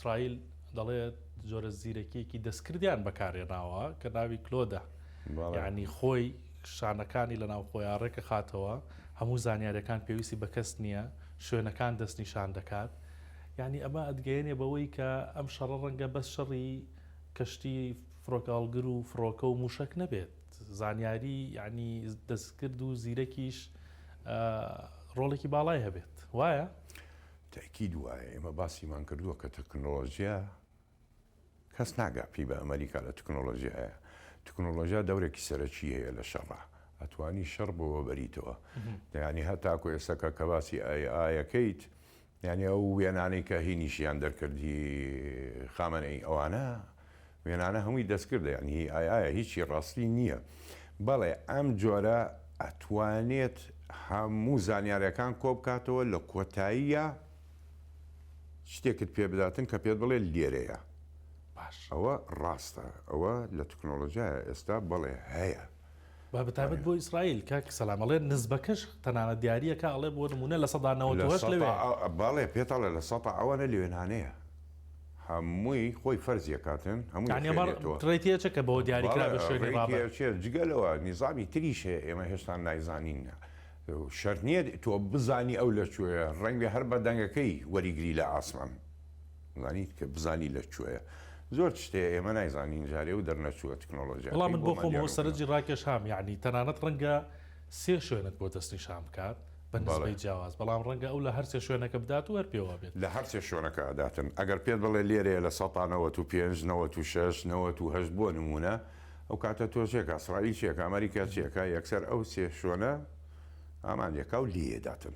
ئیسرائیل دەڵێت جۆرە زیرەکیەکی دەستکردیان بەکارێناوە کە ناوی کلۆدە، یعنی خۆی شانەکانی لە ناو خۆیان ڕێکە خاتەوە، هەموو زانیاریەکان پێویستی بە کەس نییە، شوێنەکان دەستنیشان دەکات. یعنی ئەمە ئەدگەیەنێ بەوەی کە ئەم شەڕە ڕەنگە بەس شەڕی کەشتی فڕۆکەڵگر و فڕۆکە و موشک نەبێت، زانیاری یعنی دەستکرد و زیرەکیش ڕۆڵێکی باڵای هەبێت، وایە؟ تاکید وایە. ئێمە باسیمان کردووە کە تەکنۆلۆژیا کەس ناگا پێی بە ئەمریکا لە تەکنۆلۆژیایە. تەکنۆلۆژیا دەورێکی سەرەکی هەیە لە شەڕە، ئەتوانی شەڕ بۆەوە بەریتەوە. یعنی هەتاکو ئێستاکە کە باسی ئایەکەیت، یعنی ئەو وێنانەی کە هینیشیان دەرکردی خامنەی ئەوانە وێنانە هەمووی دەستکردە، یعنی ئایە هیچی ڕاستی نییە. بەڵێ ئەم جۆرە ئەتوانێت هەموو زانیاریەکان کۆ بکاتەوە لە کۆتاییە شتێکت پێ بداتن کە پێت بڵێ لێرەیە. باش، ئەوە ڕاستە، ئەوە لە تەکنۆلۆژیایە ئێستا بەڵێ هەیە. با بەتابەت بۆ ئیسرائیل کاک سەلامەڵێ نزبەکەش تەنانەت دیاریەکە ئەڵێ بۆ نمونە لە سەدا 98 لەوێ. بەڵێ پێتاڵێ لە سەدا ئەوانە لێوێنانەیە هەمووی خۆی فەرزیەکاتن هەمووڕێتیەچە کە بۆ دیاریکرا بە شوێنی ڕابێت. جگەلەوە نیزامی تریشێ ئێمە هێشتا نایزانین. شەرت نییە تۆ بزانی ئەو لەکوێیە، ڕەنگە هەر بە دەنگەکەی وەریگری لە ئاسمان زانیت کە بزانی لەکوێیە. زۆر شتێ ئێمە نایزانین جارێ و دەرنەچووە تەکنۆلۆژیا. بەڵام من بۆ خۆمەوە سەرنجی ڕاکێشام، یعنی تەنانەت ڕەنگە 3 شوێنت بۆ دەستنیشان بکات بە نسبەی جیاواز، بەڵام ڕەنگە ئەو لە هەر 3 شوێنەکە بدات و هەرپێوە بێت. لە هەر 3 شوێنەکە ئەداتن. ئەگەر پێت بڵێ لێرەیە لە 95 96 98 بۆ نمونە، ئەو کاتە تۆژێک ئیسرائیل چێکە ئەمریکا چێکە یەکسەر ئەو 3 شوێنە ئامانیەکە و لێداتن.